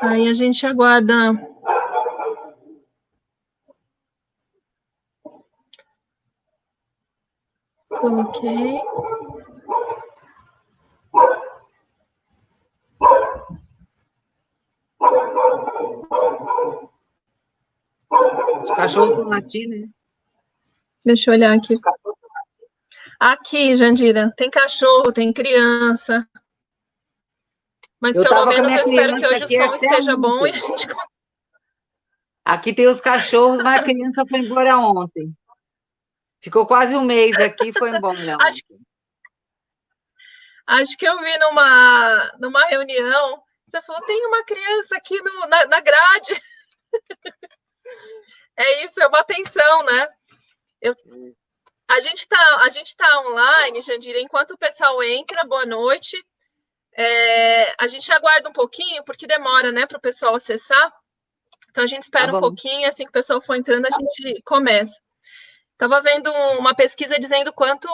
Aí a gente aguarda. Coloquei. Os cachorros estão latindo, né? Deixa eu olhar aqui. Aqui, Jandira, tem cachorro, tem criança. Mas Eu pelo tava com a menos minha eu espero que criança hoje o aqui som até esteja bom e a ontem. gente. Aqui tem os cachorros, mas a criança foi embora ontem. Ficou quase um mês aqui e foi embora ontem. Acho que eu vi numa reunião, você falou, tem uma criança aqui na grade. É isso, é uma atenção, né? A gente tá online, Jandira, enquanto o pessoal entra, boa noite. A gente aguarda um pouquinho, porque demora, né, para o pessoal acessar. Então a gente espera um pouquinho, assim que o pessoal for entrando, a gente começa. Estava vendo uma pesquisa dizendo quanto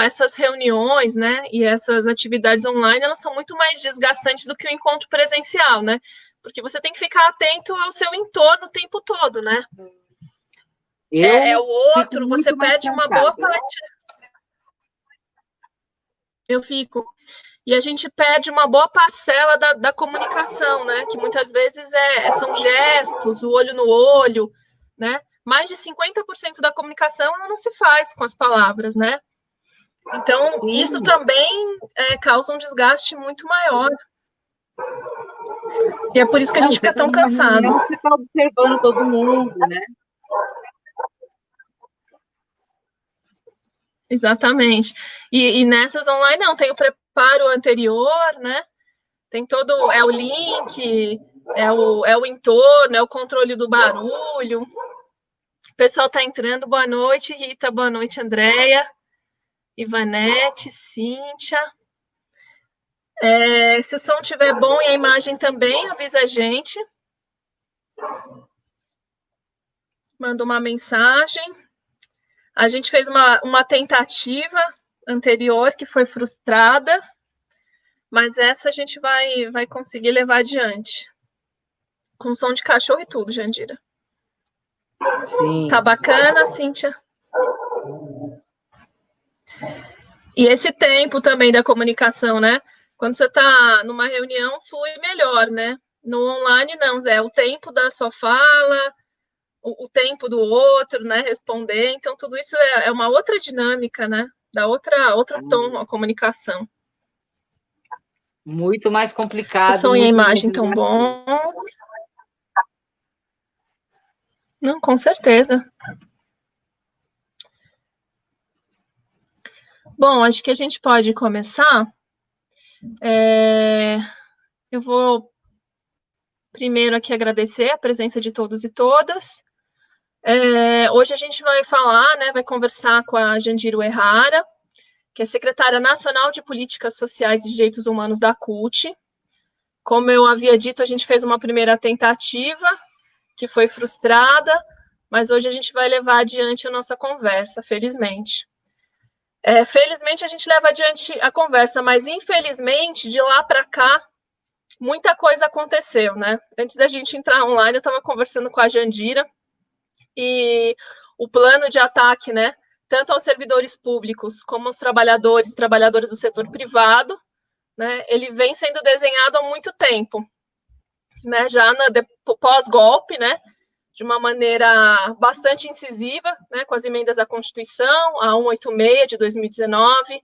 essas reuniões, né, e essas atividades online, elas são muito mais desgastantes do que o encontro presencial, né? Porque você tem que ficar atento ao seu entorno o tempo todo, né? Eu o outro, fico você muito mais perde uma boa cansada. parte. Eu fico. E a gente perde uma boa parcela da comunicação, né? Que muitas vezes são gestos, o olho no olho, né? Mais de 50% da comunicação não se faz com as palavras, né? Então, Sim. isso também causa um desgaste muito maior. E é por isso que a gente fica tão cansado. Você está observando todo mundo, né? Exatamente. E nessas online não, tem o preparo anterior, né? Tem todo, o link, é o entorno, é o controle do barulho. O pessoal está entrando. Boa noite, Rita. Boa noite, Andréia. Ivanete, Cíntia. Se o som estiver bom e a imagem também, avisa a gente. Manda uma mensagem. A gente fez uma tentativa anterior que foi frustrada, mas essa a gente vai conseguir levar adiante. Com som de cachorro e tudo, Jandira. Sim. Tá bacana, Cíntia? E esse tempo também da comunicação, né? Quando você está numa reunião, flui melhor, né? No online, não, é o tempo da sua fala, o tempo do outro, né? Responder. Então, tudo isso é uma outra dinâmica, né? Dá outro tom à comunicação. Muito mais complicado. O som e a imagem estão bons. Não, com certeza. Bom, acho que a gente pode começar. Eu vou primeiro aqui agradecer a presença de todos e todas. Hoje a gente vai falar, né, vai conversar com a Jandira Uehara, que é secretária nacional de Políticas Sociais e Direitos Humanos da CUT. Como eu havia dito, a gente fez uma primeira tentativa, que foi frustrada, mas hoje a gente vai levar adiante a nossa conversa, felizmente. Felizmente a gente leva adiante a conversa, mas infelizmente, de lá para cá, muita coisa aconteceu, né? Antes da gente entrar online, eu estava conversando com a Jandira, e o plano de ataque, né, tanto aos servidores públicos como aos trabalhadoras do setor privado, né, ele vem sendo desenhado há muito tempo, né, já pós-golpe, né, de uma maneira bastante incisiva, né, com as emendas à Constituição, a 186 de 2019,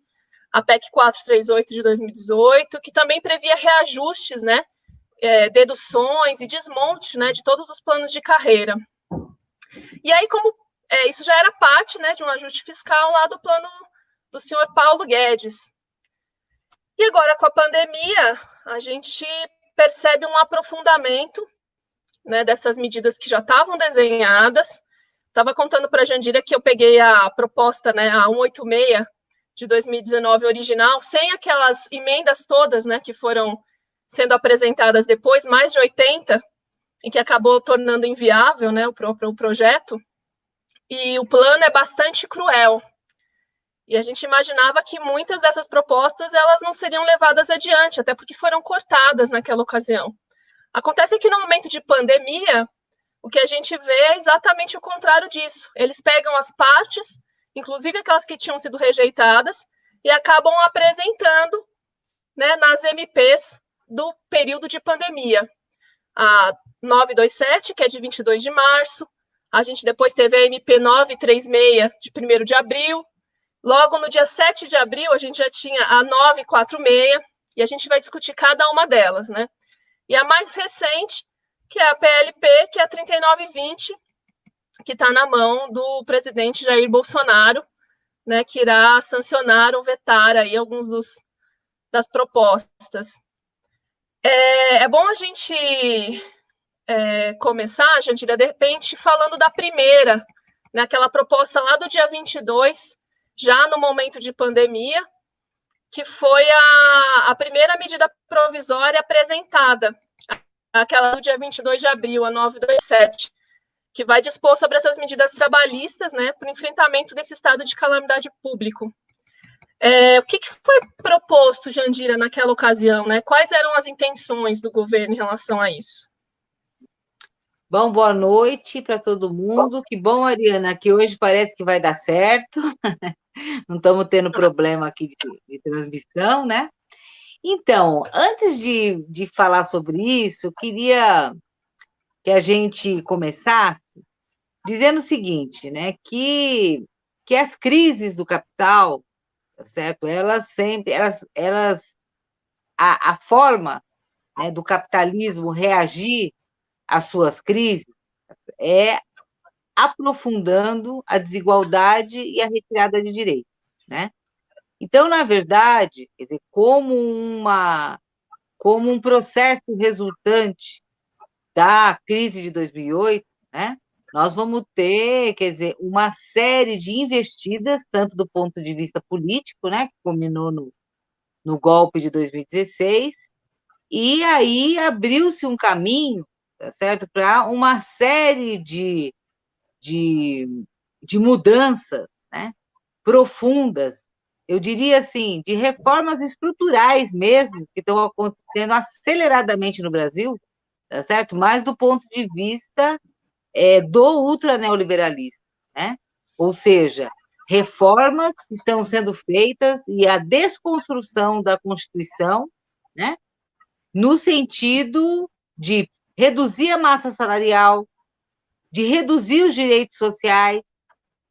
a PEC 438 de 2018, que também previa reajustes, né, deduções e desmonte, né, de todos os planos de carreira. E aí, como isso já era parte, né, de um ajuste fiscal lá do plano do senhor Paulo Guedes. E agora, com a pandemia, a gente percebe um aprofundamento, né, dessas medidas que já estavam desenhadas. Estava contando para a Jandira que eu peguei a proposta, né, a 186 de 2019 original, sem aquelas emendas todas, né, que foram sendo apresentadas depois, mais de 80, e que acabou tornando inviável, né, o próprio projeto. E o plano é bastante cruel. E a gente imaginava que muitas dessas propostas elas não seriam levadas adiante, até porque foram cortadas naquela ocasião. Acontece que no momento de pandemia, o que a gente vê é exatamente o contrário disso. Eles pegam as partes, inclusive aquelas que tinham sido rejeitadas, e acabam apresentando, né, nas MPs do período de pandemia. A 927, que é de 22 de março, a gente depois teve a MP 936, de 1º de abril, logo no dia 7 de abril, a gente já tinha a 946, e a gente vai discutir cada uma delas, né? E a mais recente, que é a PLP, que é a 3920, que está na mão do presidente Jair Bolsonaro, né, que irá sancionar ou vetar aí alguns das propostas. É bom a gente começar, Jandira, de repente, falando da primeira, né, aquela proposta lá do dia 22, já no momento de pandemia, que foi a primeira medida provisória apresentada, aquela do dia 22 de abril, a 927, que vai dispor sobre essas medidas trabalhistas, né, para o enfrentamento desse estado de calamidade público. O que foi proposto, Jandira, naquela ocasião, né? Quais eram as intenções do governo em relação a isso? Bom, boa noite para todo mundo. Que bom, Ariana, que hoje parece que vai dar certo. Não estamos tendo problema aqui de transmissão, né? Então, antes de falar sobre isso, eu queria que a gente começasse dizendo o seguinte, né? Que as crises do capital, tá certo? Elas sempre, a forma, né, do capitalismo reagir às suas crises é aprofundando a desigualdade e a retirada de direitos, né? Então, na verdade, quer dizer, como um processo resultante da crise de 2008, né? Nós vamos ter, quer dizer, uma série de investidas, tanto do ponto de vista político, né, que culminou no golpe de 2016, e aí abriu-se um caminho, tá certo, para uma série de mudanças, né, profundas, eu diria assim, de reformas estruturais mesmo, que estão acontecendo aceleradamente no Brasil, tá certo? Mas do ponto de vista do ultraneoliberalismo, né? Ou seja, reformas que estão sendo feitas e a desconstrução da Constituição, né? No sentido de reduzir a massa salarial, de reduzir os direitos sociais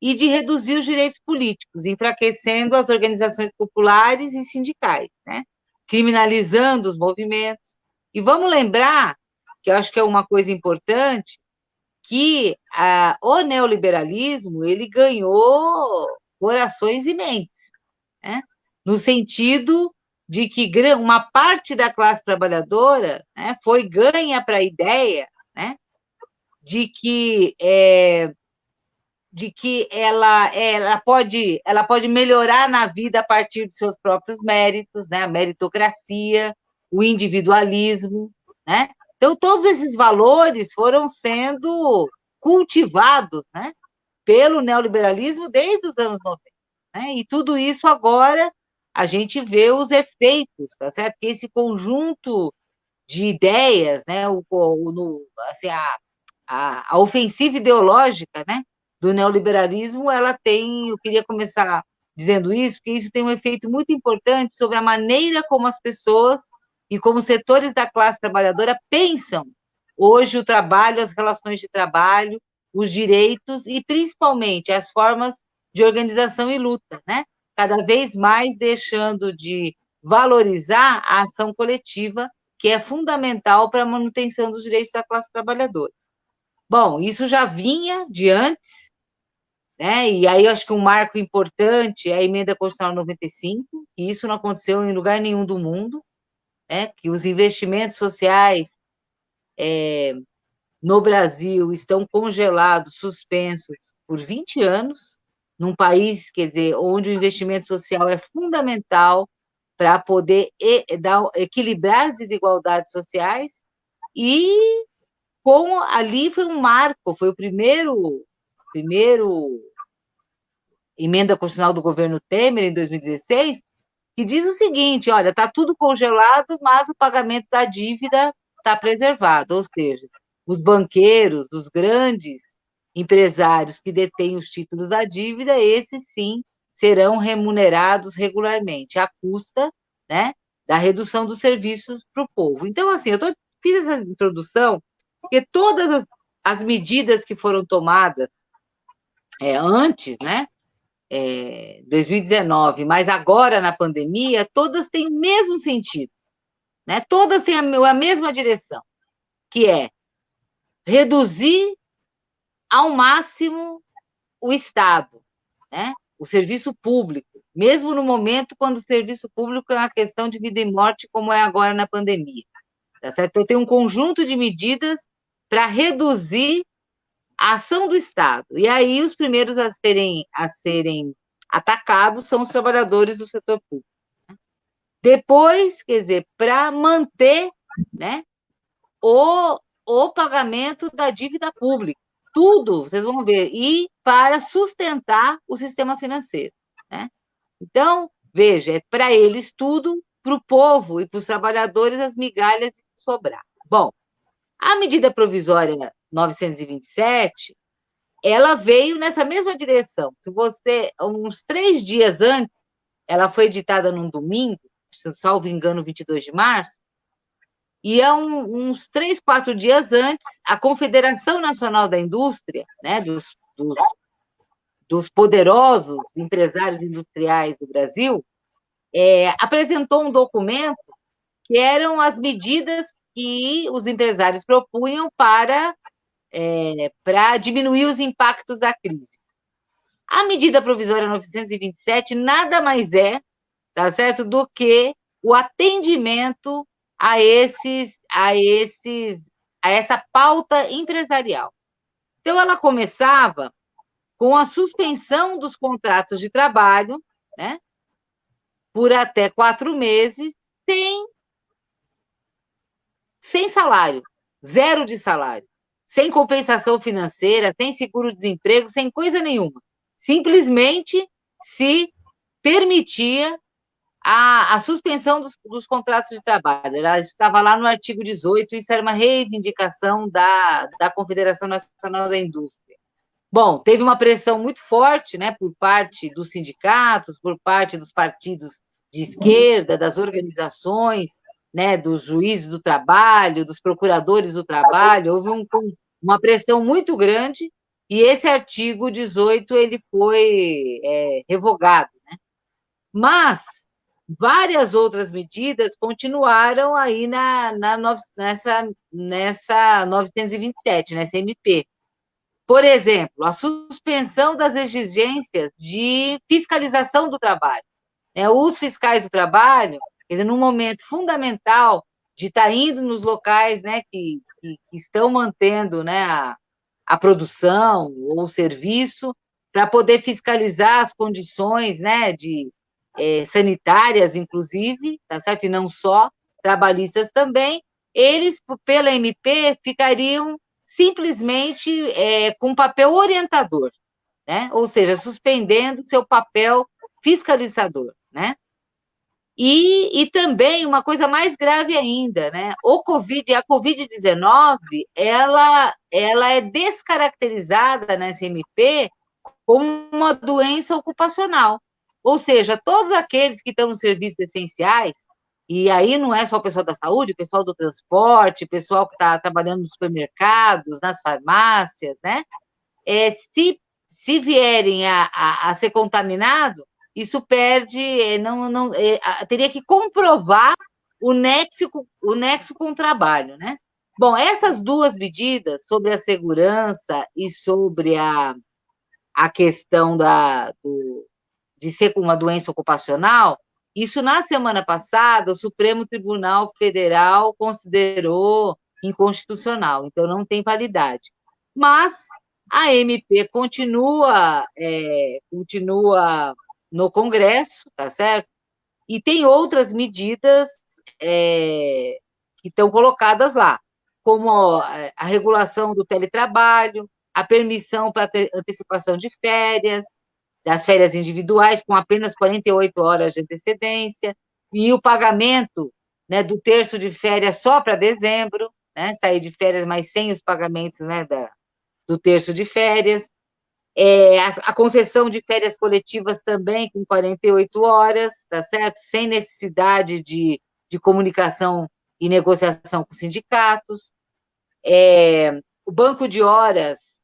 e de reduzir os direitos políticos, enfraquecendo as organizações populares e sindicais, né? Criminalizando os movimentos. E vamos lembrar, que eu acho que é uma coisa importante, que o neoliberalismo ele ganhou corações e mentes, né? No sentido de que uma parte da classe trabalhadora, né, foi ganha para a ideia, né, de que ela pode melhorar na vida a partir de seus próprios méritos, né? A meritocracia, o individualismo, né? Então, todos esses valores foram sendo cultivados, né, pelo neoliberalismo desde os anos 90. Né? E tudo isso agora a gente vê os efeitos, tá certo? Que esse conjunto de ideias, né, assim, a ofensiva ideológica, né, do neoliberalismo, ela tem, eu queria começar dizendo isso, porque isso tem um efeito muito importante sobre a maneira como as pessoas e como setores da classe trabalhadora pensam hoje o trabalho, as relações de trabalho, os direitos e, principalmente, as formas de organização e luta, né? Cada vez mais deixando de valorizar a ação coletiva, que é fundamental para a manutenção dos direitos da classe trabalhadora. Bom, isso já vinha de antes, né? E aí eu acho que um marco importante é a Emenda Constitucional 95, que isso não aconteceu em lugar nenhum do mundo, né? Que os investimentos sociais no Brasil estão congelados, suspensos por 20 anos, num país, quer dizer, onde o investimento social é fundamental para poder equilibrar as desigualdades sociais, e ali foi um marco, foi o primeiro emenda constitucional do governo Temer, em 2016, que diz o seguinte, olha, está tudo congelado, mas o pagamento da dívida está preservado, ou seja, os banqueiros, os grandes empresários que detêm os títulos da dívida, esses sim serão remunerados regularmente, à custa, né, da redução dos serviços para o povo. Então, assim, fiz essa introdução, porque todas as medidas que foram tomadas antes, né, 2019, mas agora na pandemia, todas têm o mesmo sentido, né? Todas têm a mesma direção, que é reduzir ao máximo o Estado, né? O serviço público, mesmo no momento quando o serviço público é uma questão de vida e morte, como é agora na pandemia. Tá certo? Então, tem um conjunto de medidas para reduzir a ação do Estado. E aí, os primeiros a serem atacados são os trabalhadores do setor público. Depois, quer dizer, para manter, né, o pagamento da dívida pública. Tudo, vocês vão ver, e para sustentar o sistema financeiro, né? Então, veja, é para eles tudo, para o povo e para os trabalhadores as migalhas que sobrar. Bom, a medida provisória 927, ela veio nessa mesma direção. Se você, uns 3 dias antes, ela foi editada num domingo, se eu salvo engano, 22 de março, e uns 3, 4 dias antes, a Confederação Nacional da Indústria, né, dos poderosos empresários industriais do Brasil, apresentou um documento que eram as medidas que os empresários propunham para diminuir os impactos da crise. A medida provisória 927 nada mais tá certo, do que o atendimento a essa pauta empresarial. Então, ela começava com a suspensão dos contratos de trabalho, né, por até 4 meses, sem salário, zero de salário, sem compensação financeira, sem seguro-desemprego, sem coisa nenhuma. Simplesmente se permitia a suspensão dos contratos de trabalho. Ela estava lá no artigo 18, isso era uma reivindicação da Confederação Nacional da Indústria. Bom, teve uma pressão muito forte, né, por parte dos sindicatos, por parte dos partidos de esquerda, das organizações, né, dos juízes do trabalho, dos procuradores do trabalho. Houve uma pressão muito grande e esse artigo 18 ele foi revogado, né? Mas várias outras medidas continuaram aí nessa 927, nessa MP. Por exemplo, a suspensão das exigências de fiscalização do trabalho. Os fiscais do trabalho, quer dizer, num momento fundamental de estar indo nos locais, né, que estão mantendo, né, a produção ou o serviço, para poder fiscalizar as condições, né, sanitárias, inclusive, tá certo? E não só, trabalhistas também, eles, pela MP, ficariam simplesmente com papel orientador, né? Ou seja, suspendendo seu papel fiscalizador, né? E também uma coisa mais grave ainda, né? A Covid-19, ela é descaracterizada nessa MP como uma doença ocupacional. Ou seja, todos aqueles que estão nos serviços essenciais, e aí não é só o pessoal da saúde, o pessoal do transporte, o pessoal que está trabalhando nos supermercados, nas farmácias, né? Se vierem a ser contaminado, isso perde, teria que comprovar o nexo com o trabalho, né? Bom, essas duas medidas sobre a segurança e sobre a questão de ser uma doença ocupacional, isso na semana passada o Supremo Tribunal Federal considerou inconstitucional, então não tem validade. Mas a MP continua no Congresso, tá certo? E tem outras medidas que estão colocadas lá, como a regulação do teletrabalho, a permissão para antecipação de férias, das férias individuais, com apenas 48 horas de antecedência, e o pagamento, né, do terço de férias só para dezembro, né, sair de férias, mas sem os pagamentos, né, do terço de férias. A concessão de férias coletivas também com 48 horas, tá certo? Sem necessidade de comunicação e negociação com sindicatos. O banco de horas,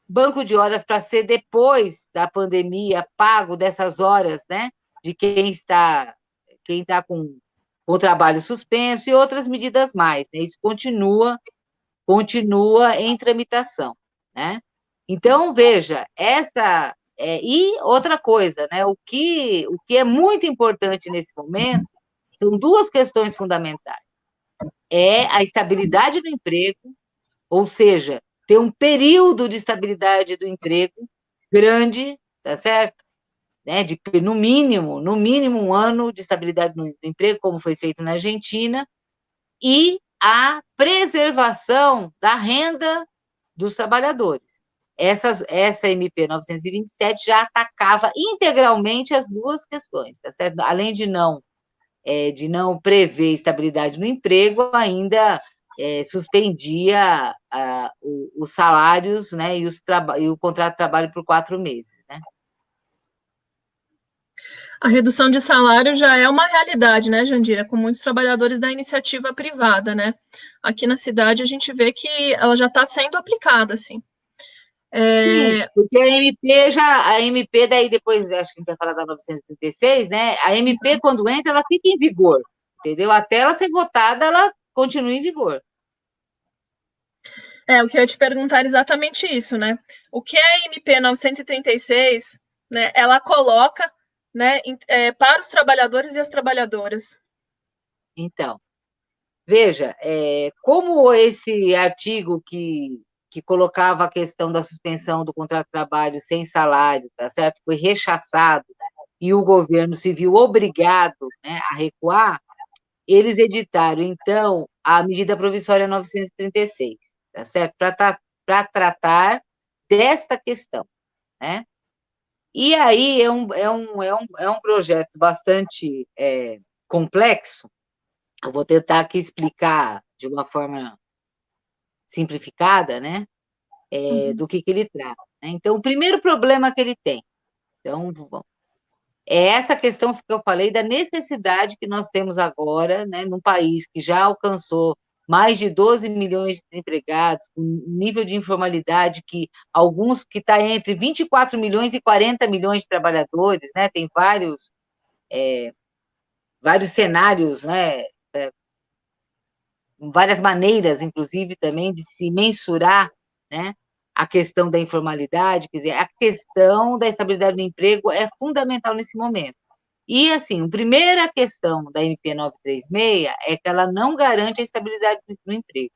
banco de horas para ser depois da pandemia, pago dessas horas, né? De quem está com o trabalho suspenso e outras medidas mais, né? Isso continua em tramitação, né? Então, veja, e outra coisa, né? O que é muito importante nesse momento são duas questões fundamentais. É a estabilidade do emprego, ou seja, ter um período de estabilidade do emprego grande, tá certo? Né? No mínimo 1 ano de estabilidade no emprego, como foi feito na Argentina, e a preservação da renda dos trabalhadores. Essa MP 927 já atacava integralmente as duas questões, tá certo? Além de não prever estabilidade no emprego, ainda suspendia os salários, né, e o contrato de trabalho por 4 meses, né? A redução de salário já é uma realidade, né, Jandira, com muitos trabalhadores da iniciativa privada, né? Aqui na cidade a gente vê que ela já está sendo aplicada, assim. Sim, porque a MP daí depois, acho que a gente vai falar da 936, né? A MP, quando entra, ela fica em vigor, entendeu? Até ela ser votada, ela continua em vigor. O que eu ia te perguntar é exatamente isso, né? O que a MP 936, né, ela coloca, né, para os trabalhadores e as trabalhadoras? Então, veja, como esse artigo que colocava a questão da suspensão do contrato de trabalho sem salário, tá certo? Foi rechaçado e o governo se viu obrigado, né, a recuar, eles editaram, então, a medida provisória 936, tá certo? Para tratar desta questão, né? E aí é um projeto bastante complexo. Eu vou tentar aqui explicar de uma forma simplificada, né? Do que ele trata, né? Então, o primeiro problema que ele tem, então, é essa questão que eu falei da necessidade que nós temos agora, né, num país que já alcançou mais de 12 milhões de desempregados, com um nível de informalidade que está entre 24 milhões e 40 milhões de trabalhadores, né, tem vários cenários, né, várias maneiras, inclusive, também de se mensurar, né, a questão da informalidade, quer dizer, a questão da estabilidade do emprego é fundamental nesse momento. E, assim, a primeira questão da MP 936 é que ela não garante a estabilidade do emprego.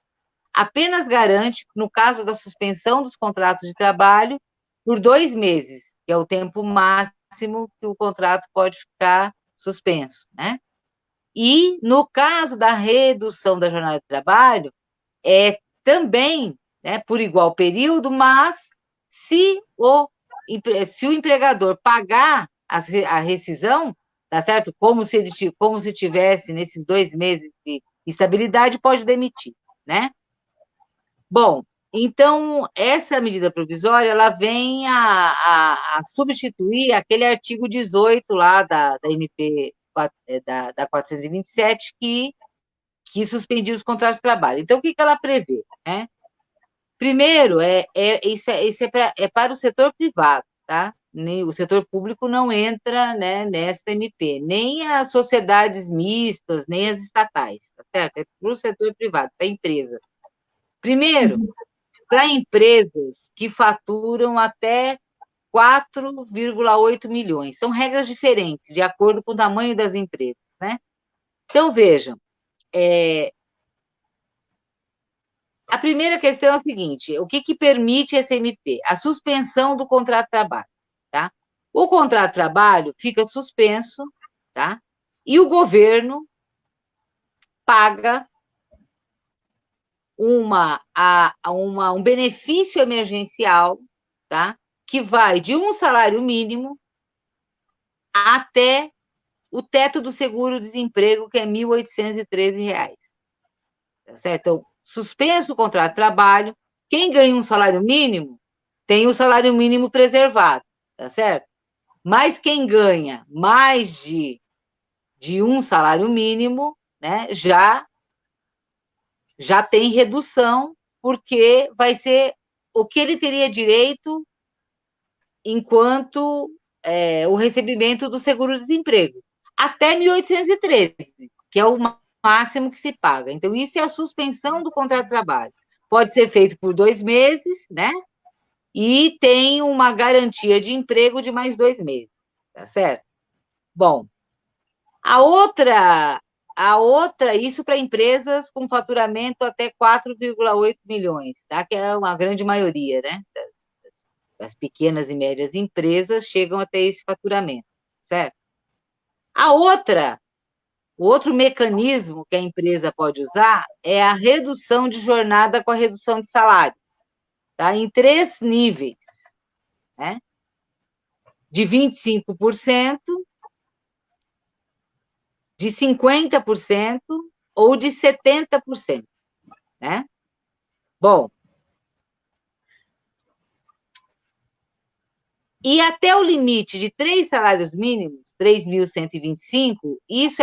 Apenas garante, no caso da suspensão dos contratos de trabalho, por 2 meses, que é o tempo máximo que o contrato pode ficar suspenso, né? E, no caso da redução da jornada de trabalho, também, né, por igual período, mas se o empregador pagar a rescisão, tá certo? Como se tivesse nesses 2 meses de estabilidade, pode demitir, né? Bom, então, essa medida provisória, ela vem a substituir aquele artigo 18 lá da MP da 427, que suspendia os contratos de trabalho. Então, o que ela prevê, né? Primeiro, isso é para o setor privado, tá? O setor público não entra, né, nessa MP, nem as sociedades mistas, nem as estatais, tá certo? É para o setor privado, para empresas. Primeiro, para empresas que faturam até 4,8 milhões. São regras diferentes, de acordo com o tamanho das empresas, né? Então, vejam, a primeira questão é a seguinte: o que permite essa MP? A suspensão do contrato de trabalho, tá? O contrato de trabalho fica suspenso, tá? E o governo paga um benefício emergencial, tá? Que vai de um salário mínimo até o teto do seguro-desemprego, que é R$ 1.813. Tá certo? Então, suspenso o contrato de trabalho, quem ganha um salário mínimo tem o salário mínimo preservado, tá certo? Mas quem ganha mais de um salário mínimo, né, já tem redução, porque vai ser o que ele teria direito enquanto o recebimento do seguro-desemprego, até 1.813, que é o máximo que se paga. Então, isso é a suspensão do contrato de trabalho. Pode ser feito por 2 meses, né? E tem uma garantia de emprego de mais 2 meses, tá certo? Bom, a outra, isso para empresas com faturamento até 4,8 milhões, tá? Que é uma grande maioria, né? As pequenas e médias empresas chegam até esse faturamento, certo? O outro mecanismo que a empresa pode usar é a redução de jornada com a redução de salário, tá? Em 3 níveis, né? De 25%, de 50% ou de 70%, né? Bom, e até o limite de 3 salários mínimos, 3.125, isso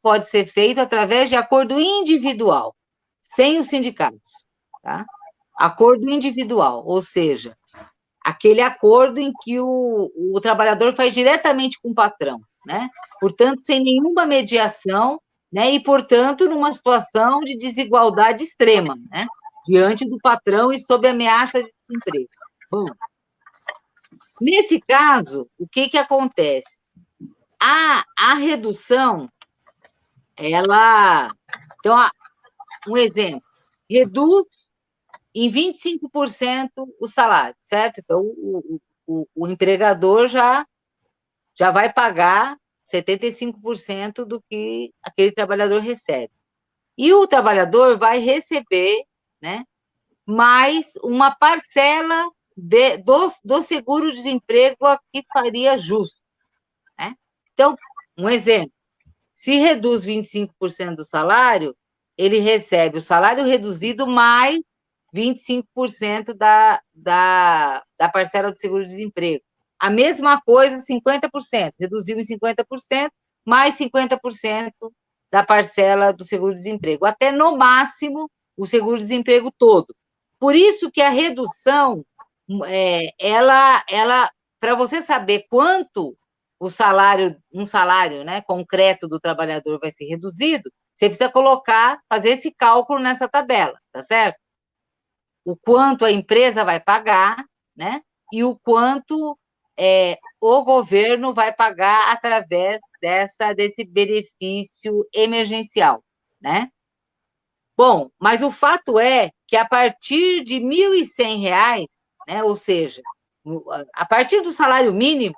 pode ser feito através de acordo individual, sem os sindicatos, tá? Acordo individual, ou seja, aquele acordo em que o trabalhador faz diretamente com o patrão, né? Portanto, sem nenhuma mediação, né? E, portanto, numa situação de desigualdade extrema, né? Diante do patrão e sob ameaça de desemprego. Bom, nesse caso, o que acontece? A redução, então, um exemplo, reduz em 25% o salário, certo? Então, o empregador já vai pagar 75% do que aquele trabalhador recebe. E o trabalhador vai receber, né, mais uma parcela do seguro-desemprego a que faria justo, né? Então, um exemplo, se reduz 25% do salário, ele recebe o salário reduzido mais 25% da parcela do seguro-desemprego. A mesma coisa, 50%, reduziu em 50%, mais 50% da parcela do seguro-desemprego, até no máximo o seguro-desemprego todo. Por isso que a redução, para você saber quanto um salário, né, concreto do trabalhador vai ser reduzido, você precisa fazer esse cálculo nessa tabela, tá certo? O quanto a empresa vai pagar, né, e o quanto o governo vai pagar através desse benefício emergencial, né? Bom, mas o fato é que a partir de R$ 1.100, né, ou seja, a partir do salário mínimo,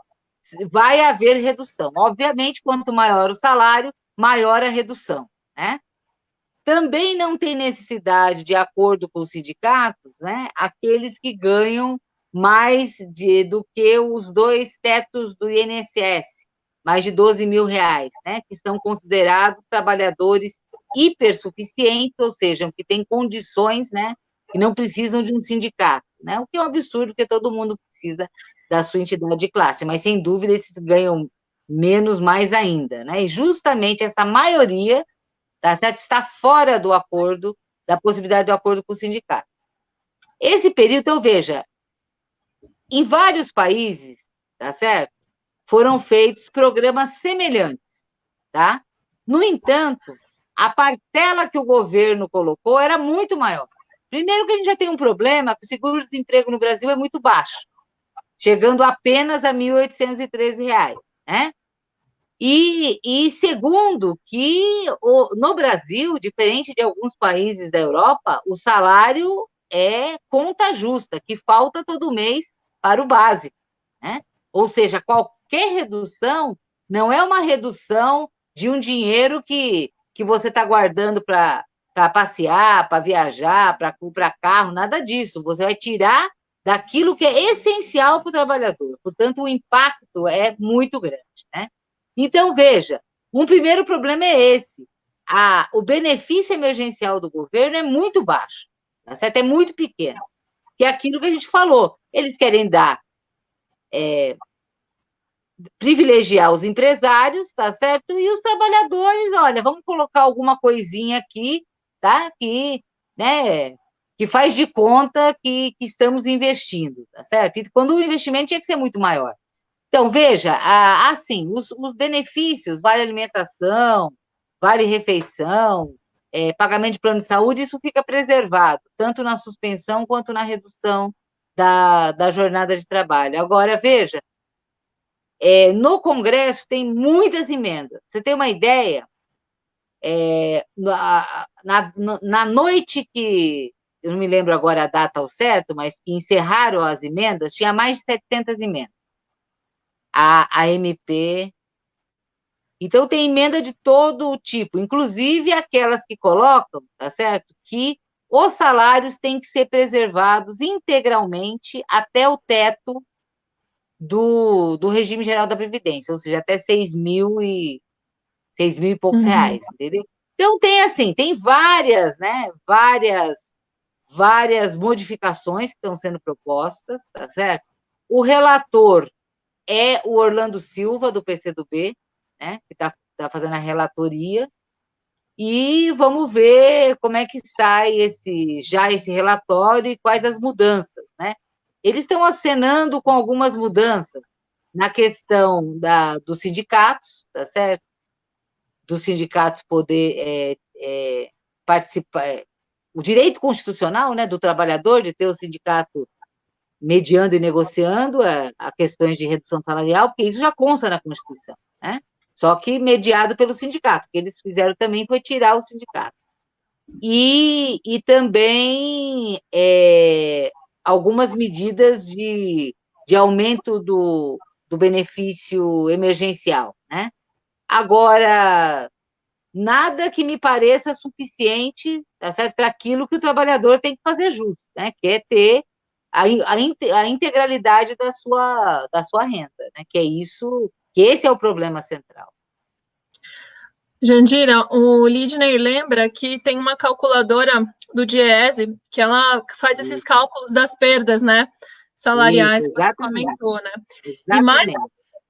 vai haver redução. Obviamente, quanto maior o salário, maior a redução, né? Também não tem necessidade, de acordo com os sindicatos, né, aqueles que ganham mais do que os 2 tetos do INSS, mais de R$ 12 mil, né, que estão considerados trabalhadores hipersuficientes, ou seja, que têm condições, né, que não precisam de um sindicato, né, o que é um absurdo, porque todo mundo precisa da sua entidade de classe, mas, sem dúvida, esses ganham menos mais ainda, né, e justamente essa maioria, tá certo? Está fora do acordo, da possibilidade do acordo com o sindicato. Esse período, então, veja, em vários países, tá certo? Foram feitos programas semelhantes, tá? No entanto, a parcela que o governo colocou era muito maior. Primeiro que a gente já tem um problema, que o seguro-desemprego no Brasil é muito baixo, chegando apenas a R$ 1.813, né? E segundo, que no Brasil, diferente de alguns países da Europa, o salário é conta justa, que falta todo mês para o básico, né? Ou seja, qualquer redução não é uma redução de um dinheiro que você está guardando para passear, para viajar, para comprar carro, nada disso. Você vai tirar daquilo que é essencial para o trabalhador. Portanto, o impacto é muito grande, né? Então, veja, um primeiro problema é esse. O benefício emergencial do governo é muito baixo, tá certo? É muito pequeno. Que é aquilo que a gente falou. Eles querem dar, privilegiar os empresários, tá certo? E os trabalhadores, olha, vamos colocar alguma coisinha aqui, tá? Né, que faz de conta que estamos investindo, tá certo? E quando o investimento tinha que ser muito maior. Então, veja, assim, os benefícios, vale alimentação, vale refeição, pagamento de plano de saúde, isso fica preservado, tanto na suspensão quanto na redução da jornada de trabalho. Agora, veja, no Congresso tem muitas emendas. Você tem uma ideia? Na noite que, eu não me lembro agora a data ao certo, mas que encerraram as emendas, tinha mais de 700 emendas. A MP. Então, tem emenda de todo tipo, inclusive aquelas que colocam, tá certo? Que os salários têm que ser preservados integralmente até o teto do regime geral da Previdência, ou seja, até 6 mil e poucos reais, entendeu? Então, tem várias, né? Várias modificações que estão sendo propostas, tá certo? O relator é o Orlando Silva, do PCdoB, né, que está fazendo a relatoria, e vamos ver como é que sai esse relatório e quais as mudanças, né? Eles estão acenando com algumas mudanças na questão dos sindicatos, tá certo? Dos sindicatos poder participar, o direito constitucional, né, do trabalhador de ter o sindicato mediando e negociando a questões de redução salarial, porque isso já consta na Constituição, né? Só que mediado pelo sindicato. O que eles fizeram também foi tirar o sindicato. E também algumas medidas de aumento do benefício emergencial, né? Agora, nada que me pareça suficiente, tá certo, para aquilo que o trabalhador tem que fazer jus, né? Que é ter a integralidade da sua renda, né? Que esse é o problema central. Jandira, o Lidney lembra que tem uma calculadora do Diese que ela faz esses cálculos das perdas, né, salariais, que você comentou, né? Exatamente.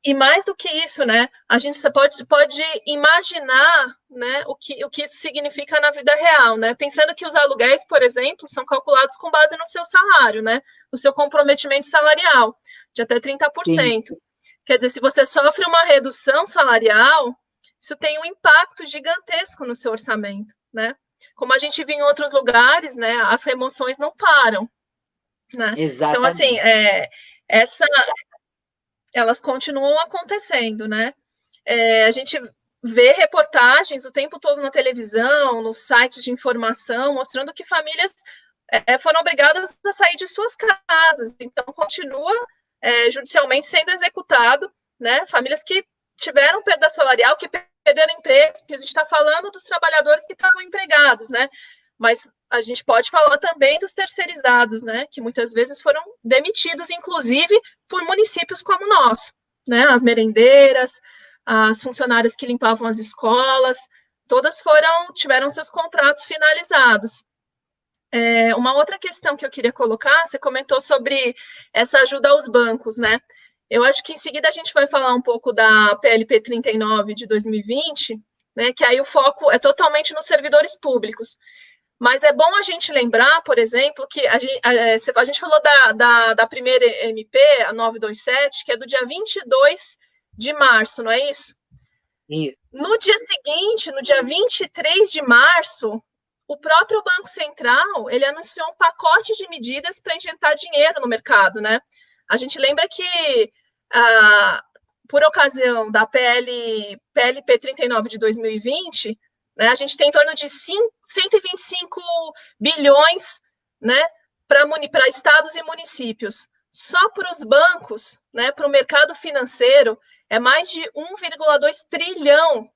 E mais do que isso, né, a gente pode imaginar, né, o que isso significa na vida real, né? Pensando que os aluguéis, por exemplo, são calculados com base no seu salário, né? No seu comprometimento salarial, de até 30%. Sim. Quer dizer, se você sofre uma redução salarial, isso tem um impacto gigantesco no seu orçamento, né? Como a gente viu em outros lugares, né, as remoções não param, né? Exatamente. Então, assim, elas continuam acontecendo, né? A gente vê reportagens o tempo todo na televisão, nos sites de informação, mostrando que famílias foram obrigadas a sair de suas casas. Então, continua judicialmente sendo executado, né? Famílias que tiveram perda salarial, que perderam empregos, porque a gente está falando dos trabalhadores que estavam empregados, né? Mas a gente pode falar também dos terceirizados, né? Que muitas vezes foram demitidos, inclusive, por municípios como o nosso, né? As merendeiras, as funcionárias que limpavam as escolas, todas tiveram seus contratos finalizados. Uma outra questão que eu queria colocar, você comentou sobre essa ajuda aos bancos, né? Eu acho que em seguida a gente vai falar um pouco da PLP 39 de 2020, né? Que aí o foco é totalmente nos servidores públicos. Mas é bom a gente lembrar, por exemplo, que a gente falou da primeira MP, a 927, que é do dia 22 de março, não é isso? Isso. No dia seguinte, no dia 23 de março, o próprio Banco Central, ele anunciou um pacote de medidas para injetar dinheiro no mercado, né? A gente lembra que, por ocasião da PLP 39 de 2020, né, a gente tem em torno de 125 bilhões, né, para estados e municípios. Só para os bancos, né, para o mercado financeiro, é mais de 1,2 trilhão,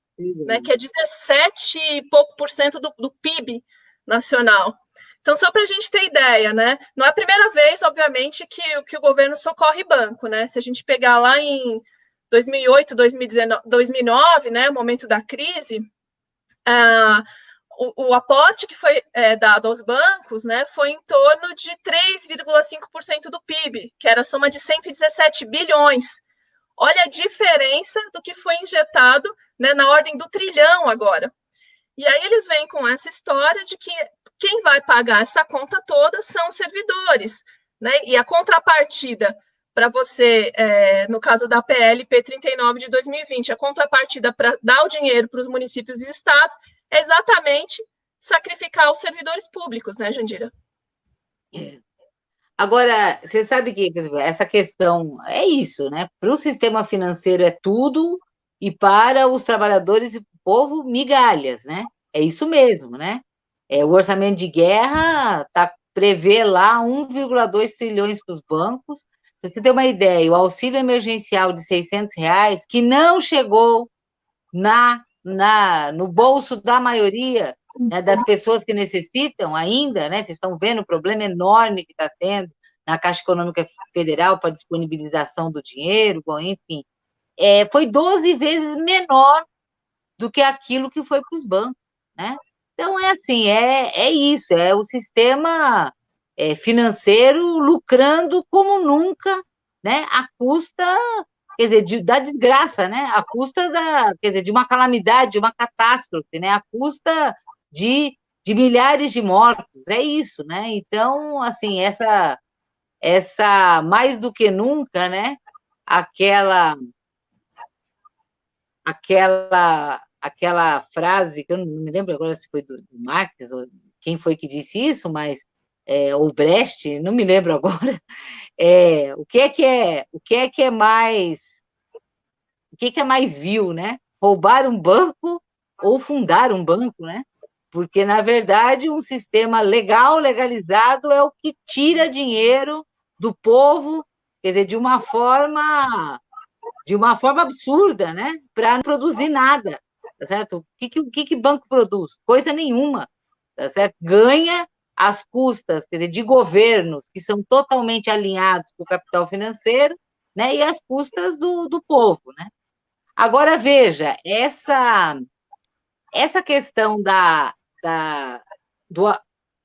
né, que é 17 e pouco por cento do PIB nacional. Então, só para a gente ter ideia, né? Não é a primeira vez, obviamente, que o governo socorre banco, né? Se a gente pegar lá em 2008, 2019, 2009, né, momento da crise, o aporte que foi dado aos bancos, né, foi em torno de 3,5% do PIB, que era a soma de 117 bilhões. Olha a diferença do que foi injetado, né, na ordem do trilhão agora. E aí eles vêm com essa história de que quem vai pagar essa conta toda são os servidores, né? E a contrapartida para você, no caso da PL P39 de 2020, a contrapartida para dar o dinheiro para os municípios e estados é exatamente sacrificar os servidores públicos, né, Jandira? Agora, você sabe que essa questão é isso, né? Para o sistema financeiro é tudo e para os trabalhadores e o povo, migalhas, né? É isso mesmo, né? O orçamento de guerra prevê lá 1,2 trilhões para os bancos. Para você ter uma ideia, o auxílio emergencial de R$ 600, que não chegou no bolso da maioria, né, das pessoas que necessitam ainda, né? Vocês estão vendo o problema enorme que está tendo na Caixa Econômica Federal para disponibilização do dinheiro, bom, enfim. Foi 12 vezes menor do que aquilo que foi para os bancos, né? Então, assim, é isso, é o sistema financeiro lucrando como nunca, né? À custa, quer dizer, da desgraça, né? À custa quer dizer, de uma calamidade, de uma catástrofe, né? À custa de milhares de mortos, é isso, né? Então, assim, essa mais do que nunca, né? Aquela frase, que eu não me lembro agora se foi do Marx, ou quem foi que disse isso, mas ou Brecht, não me lembro agora, o que é mais vil, né? Roubar um banco ou fundar um banco, né? Porque, na verdade, um sistema legal, legalizado, é o que tira dinheiro do povo, quer dizer, de uma forma absurda, né? Para não produzir nada, tá certo? O que banco produz? Coisa nenhuma, tá certo? Ganha às custas, quer dizer, de governos que são totalmente alinhados com o capital financeiro, né? E às custas do povo, né? Agora, veja, essa questão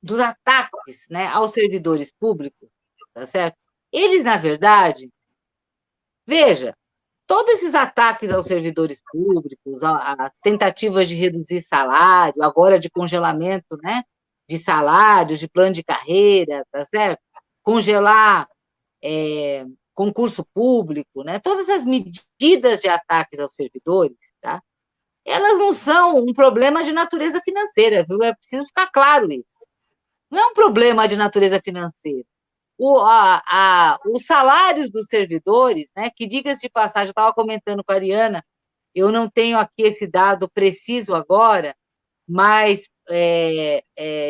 dos ataques, né, aos servidores públicos, tá certo? Eles, na verdade, veja, todos esses ataques aos servidores públicos, a tentativas de reduzir salário, agora de congelamento, né, de salários, de plano de carreira, tá certo? Congelar concurso público, né? Todas as medidas de ataques aos servidores, tá? Elas não são um problema de natureza financeira, viu? É preciso ficar claro isso. Não é um problema de natureza financeira. Os salários dos servidores, né, que, diga-se de passagem, eu estava comentando com a Ariana, eu não tenho aqui esse dado preciso agora, mas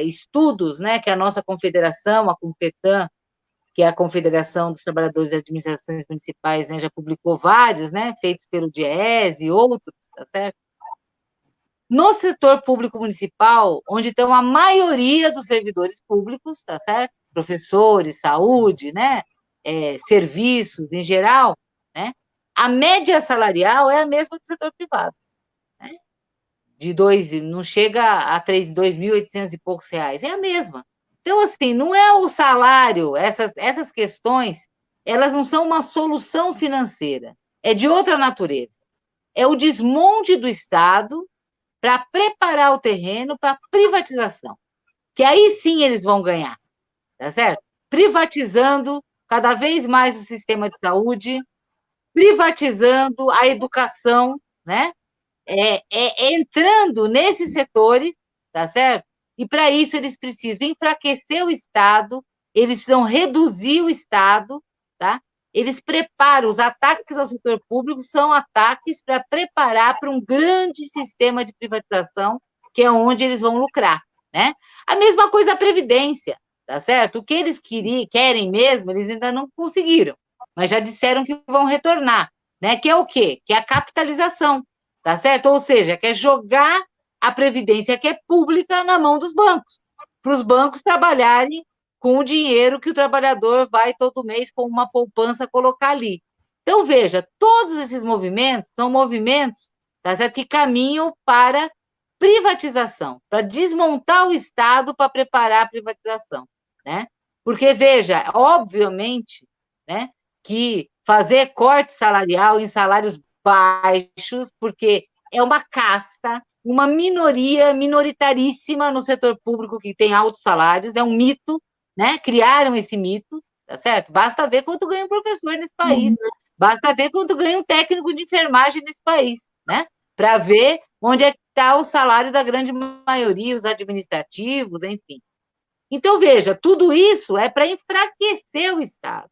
estudos, né, que a nossa confederação, a Confetan, que é a Confederação dos Trabalhadores de Administrações Municipais, né, já publicou vários, né, feitos pelo DIEESE e outros, tá certo? No setor público municipal, onde estão a maioria dos servidores públicos, tá certo? Professores, saúde, né? Serviços em geral, né? A média salarial é a mesma do setor privado, né? Não chega a 2.800 e poucos reais, é a mesma. Então, assim, não é o salário, essas questões, elas não são uma solução financeira, é de outra natureza. É o desmonte do Estado para preparar o terreno para privatização, que aí sim eles vão ganhar, tá certo? Privatizando cada vez mais o sistema de saúde, privatizando a educação, né? Entrando nesses setores, tá certo? E para isso eles precisam enfraquecer o Estado, eles precisam reduzir o Estado, tá? Eles preparam, os ataques ao setor público são ataques para preparar para um grande sistema de privatização, que é onde eles vão lucrar, né? A mesma coisa a Previdência, tá certo? O que eles querem mesmo, eles ainda não conseguiram, mas já disseram que vão retornar, né? Que é o quê? Que é a capitalização, tá certo? Ou seja, quer jogar a Previdência, que é pública, na mão dos bancos, para os bancos trabalharem com o dinheiro que o trabalhador vai todo mês com uma poupança colocar ali. Então, veja, todos esses movimentos são movimentos, tá certo, que caminham para privatização, para desmontar o Estado para preparar a privatização, né? Porque, veja, obviamente, né, que fazer corte salarial em salários baixos, porque é uma casta, uma minoria minoritaríssima no setor público que tem altos salários, é um mito, né? Criaram esse mito, tá certo? Basta ver quanto ganha um professor nesse país, basta ver quanto ganha um técnico de enfermagem nesse país, né? Para ver onde é que está o salário da grande maioria, os administrativos, enfim. Então, veja, tudo isso é para enfraquecer o Estado.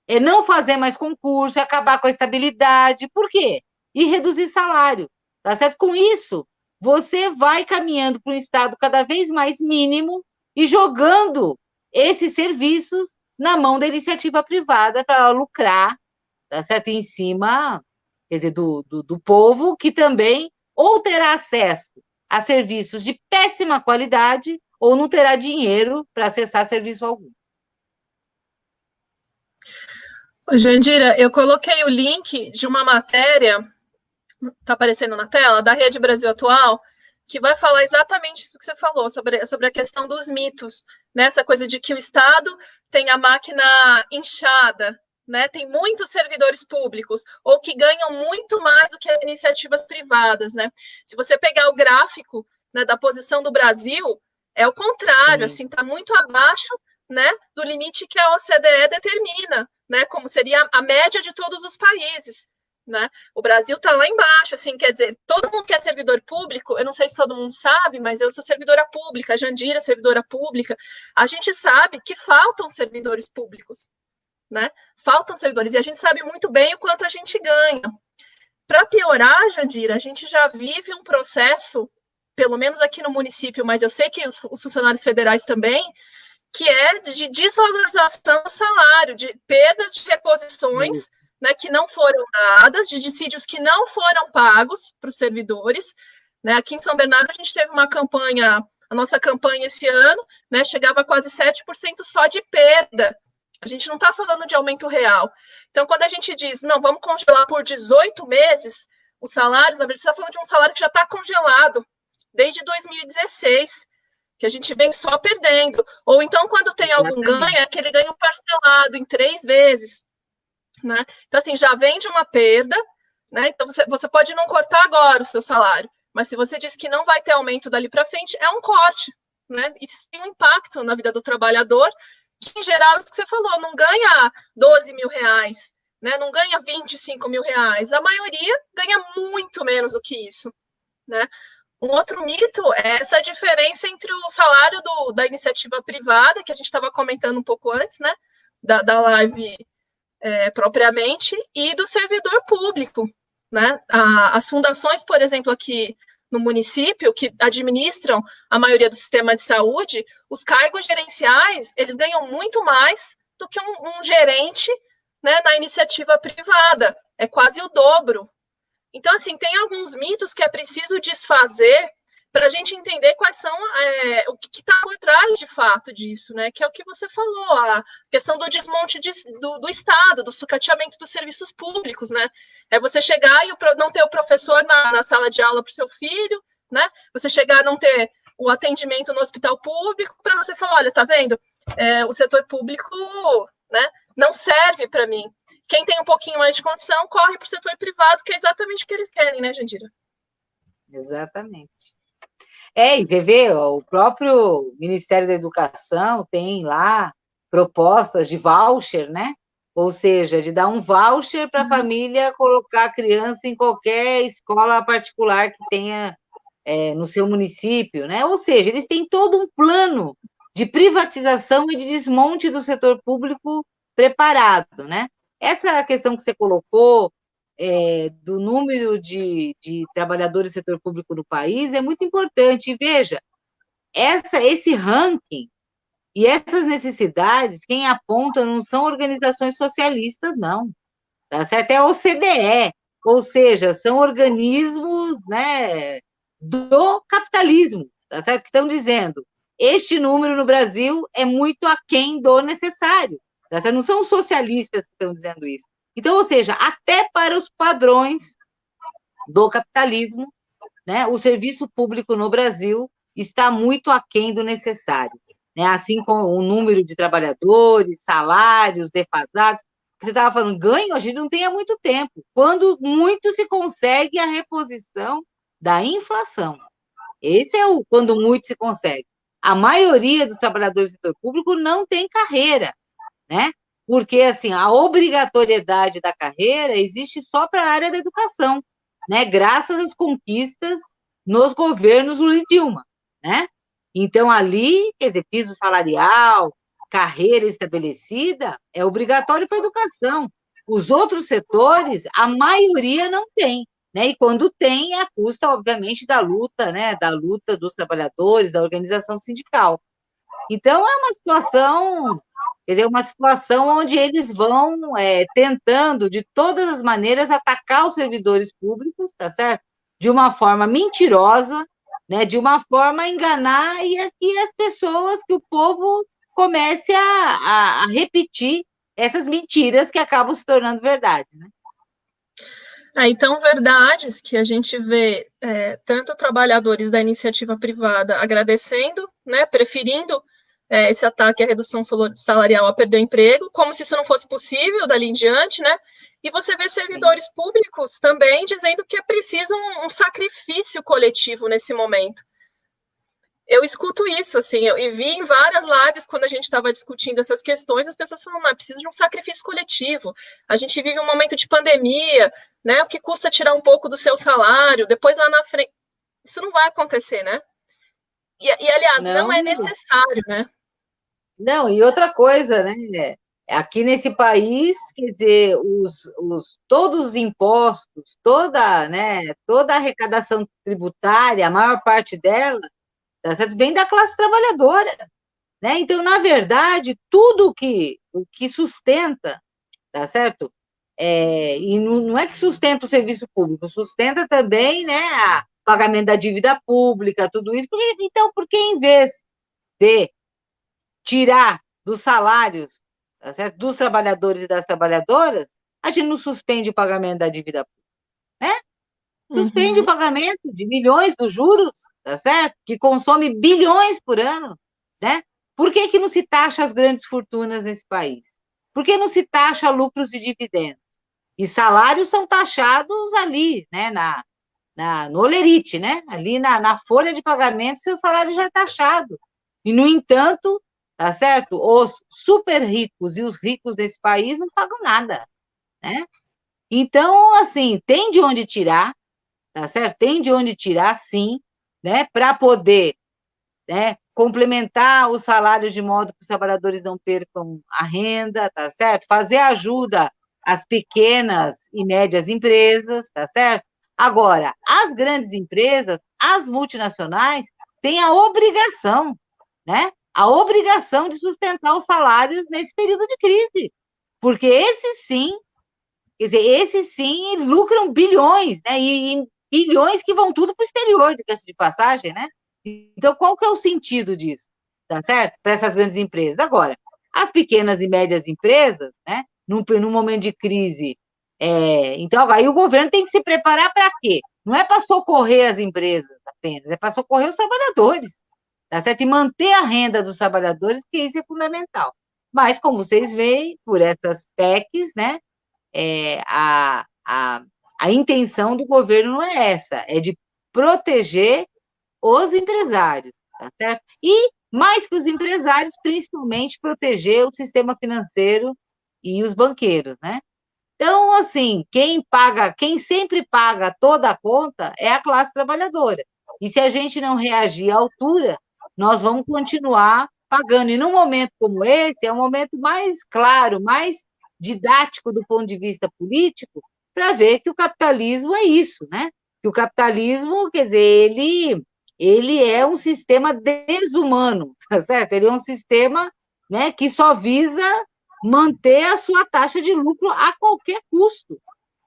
É não fazer mais concurso, é acabar com a estabilidade. Por quê? E reduzir salário. Tá certo? Com isso, você vai caminhando para um Estado cada vez mais mínimo e jogando esses serviços na mão da iniciativa privada para lucrar, tá certo? Em cima, quer dizer, do povo, que também ou terá acesso a serviços de péssima qualidade ou não terá dinheiro para acessar serviço algum. Jandira, eu coloquei o link de uma matéria, está aparecendo na tela, da Rede Brasil Atual, que vai falar exatamente isso que você falou, sobre a questão dos mitos, né? Essa coisa de que o Estado tem a máquina inchada, né? Tem muitos servidores públicos, ou que ganham muito mais do que as iniciativas privadas, né? Se você pegar o gráfico, né, da posição do Brasil, é o contrário, assim, está muito abaixo, né, do limite que a OCDE determina, né, como seria a média de todos os países, né? O Brasil está lá embaixo, assim, quer dizer, todo mundo que é servidor público, eu não sei se todo mundo sabe, mas eu sou servidora pública, a Jandira é servidora pública, a gente sabe que faltam servidores públicos, né? Faltam servidores, e a gente sabe muito bem o quanto a gente ganha. Para piorar, Jandira, a gente já vive um processo, pelo menos aqui no município, mas eu sei que os funcionários federais também, que é de desvalorização do salário, de perdas de reposições, né, que não foram dadas, de dissídios que não foram pagos para os servidores. Né? Aqui em São Bernardo, a gente teve uma campanha, a nossa campanha esse ano, né, chegava a quase 7% só de perda. A gente não está falando de aumento real. Então, quando a gente diz, não, vamos congelar por 18 meses os salários, na verdade, você está falando de um salário que já está congelado desde 2016, que a gente vem só perdendo. Ou então, quando tem algum ganho, é aquele ganho parcelado em 3 vezes. Né? Então, assim, já vem de uma perda, né? Então, você pode não cortar agora o seu salário, mas se você diz que não vai ter aumento dali para frente, é um corte. Né? Isso tem um impacto na vida do trabalhador, que, em geral, isso que você falou, não ganha 12 mil reais, né? Não ganha 25 mil reais. A maioria ganha muito menos do que isso. Né? Um outro mito é essa diferença entre o salário da iniciativa privada, que a gente estava comentando um pouco antes, né, da live propriamente, e do servidor público. Né? As fundações, por exemplo, aqui no município, que administram a maioria do sistema de saúde, os cargos gerenciais, eles ganham muito mais do que um gerente, né, na iniciativa privada. É quase o dobro. Então, assim, tem alguns mitos que é preciso desfazer para a gente entender quais são o que está por trás de fato disso, né? Que é o que você falou, a questão do desmonte do Estado, do sucateamento dos serviços públicos, né? É você chegar e não ter o professor na sala de aula para o seu filho, né? Você chegar a não ter o atendimento no hospital público, para você falar, olha, tá vendo? O setor público, né, não serve para mim. Quem tem um pouquinho mais de condição corre para o setor privado, que é exatamente o que eles querem, né, Jandira? Exatamente. E você vê, o próprio Ministério da Educação tem lá propostas de voucher, né? Ou seja, de dar um voucher para a família colocar a criança em qualquer escola particular que tenha no seu município, né? Ou seja, eles têm todo um plano de privatização e de desmonte do setor público preparado, né? Essa questão que você colocou do número de trabalhadores do setor público no país é muito importante. E veja, esse ranking e essas necessidades, quem aponta não são organizações socialistas, não. Tá certo? É a OCDE, ou seja, são organismos, né, do capitalismo, tá certo? Que estão dizendo, este número no Brasil é muito aquém do necessário. Tá certo? Não são os socialistas que estão dizendo isso. Então, ou seja, até para os padrões do capitalismo, né, o serviço público no Brasil está muito aquém do necessário, né? Assim como o número de trabalhadores, salários defasados. Você estava falando, ganho, a gente não tem há muito tempo, quando muito se consegue a reposição da inflação. Esse é o quando muito se consegue. A maioria dos trabalhadores do setor público não tem carreira, né? Porque assim, a obrigatoriedade da carreira existe só para a área da educação, né? Graças às conquistas nos governos Lula e Dilma, né? Então ali, quer dizer, piso salarial, carreira estabelecida, é obrigatório para a educação. Os outros setores, a maioria não tem, né? E quando tem, é à custa, obviamente, da luta, né? Da luta dos trabalhadores, da organização sindical. Então, é uma situação, quer dizer, uma situação onde eles vão tentando, de todas as maneiras, atacar os servidores públicos, tá certo? De uma forma mentirosa, né? De uma forma a enganar e as pessoas, que o povo comece a repetir essas mentiras que acabam se tornando verdade, né? Então, verdades que a gente vê tanto trabalhadores da iniciativa privada agradecendo, né, preferindo esse ataque à redução salarial a perder o emprego, como se isso não fosse possível dali em diante, né? E você vê servidores públicos também dizendo que é preciso um sacrifício coletivo nesse momento. Eu escuto isso, assim, e vi em várias lives, quando a gente estava discutindo essas questões, as pessoas falam, não, é preciso de um sacrifício coletivo. A gente vive um momento de pandemia, né? O que custa tirar um pouco do seu salário, depois lá na frente. Isso não vai acontecer, né? E aliás, não é Não, necessário, né? não, e outra coisa, né? Aqui nesse país, quer dizer, todos os impostos, toda a arrecadação tributária, a maior parte dela, tá certo? Vem da classe trabalhadora, né? Então, na verdade, tudo o que sustenta, tá certo? E não é que sustenta o serviço público, sustenta também, né, o pagamento da dívida pública, tudo isso. Então, por que em vez de tirar dos salários, tá certo? Dos trabalhadores e das trabalhadoras, a gente não suspende o pagamento da dívida pública, né? Suspende o Uhum. pagamento de milhões dos juros, tá certo? Que consome bilhões por ano, né? Por que não se taxa as grandes fortunas nesse país? Por que não se taxa lucros e dividendos? E salários são taxados ali, né? No olerite, né? Ali na folha de pagamento, seu salário já é taxado. E, no entanto, tá certo? Os super ricos e os ricos desse país não pagam nada, né? Então, assim, tem de onde tirar, tá certo? Tem de onde tirar, sim, né? Para poder, né, complementar os salários de modo que os trabalhadores não percam a renda, tá certo? Fazer ajuda às pequenas e médias empresas, tá certo? Agora, as grandes empresas, as multinacionais, têm a obrigação, né? A obrigação de sustentar os salários nesse período de crise, porque esses sim, quer dizer, esses sim lucram bilhões, né? E bilhões que vão tudo para o exterior, de passagem, né? Então, qual que é o sentido disso? Tá certo? Para essas grandes empresas. Agora, as pequenas e médias empresas, né? Num momento de crise, então, aí o governo tem que se preparar para quê? Não é para socorrer as empresas apenas, é para socorrer os trabalhadores, tá certo? E manter a renda dos trabalhadores, que isso é fundamental. Mas, como vocês veem, por essas PECs, né? é, a, a, a intenção do governo não é essa, é de proteger os empresários, tá certo? E, mais que os empresários, principalmente proteger o sistema financeiro e os banqueiros, né? Então, assim, quem sempre paga toda a conta é a classe trabalhadora. E se a gente não reagir à altura, nós vamos continuar pagando. E num momento como esse, é um momento mais claro, mais didático do ponto de vista político, para ver que o capitalismo é isso, né? Que o capitalismo, quer dizer, ele é um sistema desumano, tá certo? Ele é um sistema, né, que só visa manter a sua taxa de lucro a qualquer custo,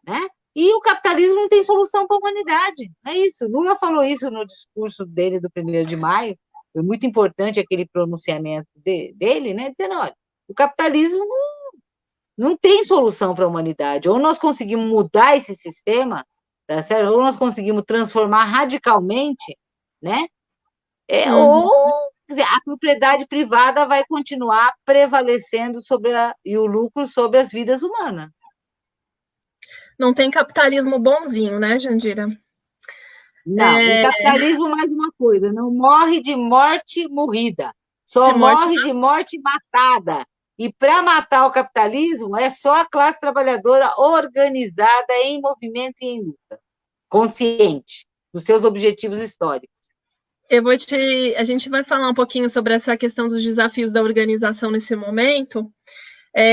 né? E o capitalismo não tem solução para a humanidade, é isso. Lula falou isso no discurso dele do 1º de maio, foi muito importante aquele pronunciamento dele, né? Dizendo, olha, o capitalismo não tem solução para a humanidade. Ou nós conseguimos mudar esse sistema, tá certo? Ou nós conseguimos transformar radicalmente, né? Uhum. Ou quer dizer, a propriedade privada vai continuar prevalecendo e o lucro sobre as vidas humanas. Não tem capitalismo bonzinho, né, Jandira? Não, e É, capitalismo, mais uma coisa, não morre de morte morrida, de só morte. morre de morte matada. E para matar o capitalismo, é só a classe trabalhadora organizada em movimento e em luta, consciente dos seus objetivos históricos. A gente vai falar um pouquinho sobre essa questão dos desafios da organização nesse momento.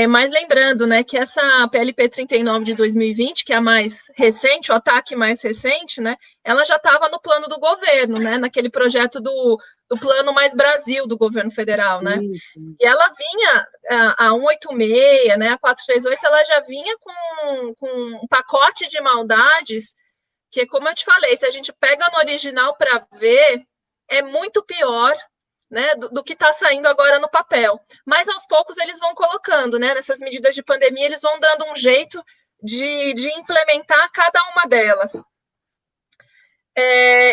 Mas lembrando, né, que essa PLP 39 de 2020, que é a mais recente, o ataque mais recente, né, ela já estava no plano do governo, né, naquele projeto do Plano Mais Brasil do governo federal, né, Sim. e ela vinha, a 186, né, a 438, ela já vinha com um pacote de maldades que, como eu te falei, se a gente pega no original para ver, é muito pior, né, do que está saindo agora no papel. Mas aos poucos eles vão colocando, né, nessas medidas de pandemia, eles vão dando um jeito de implementar cada uma delas.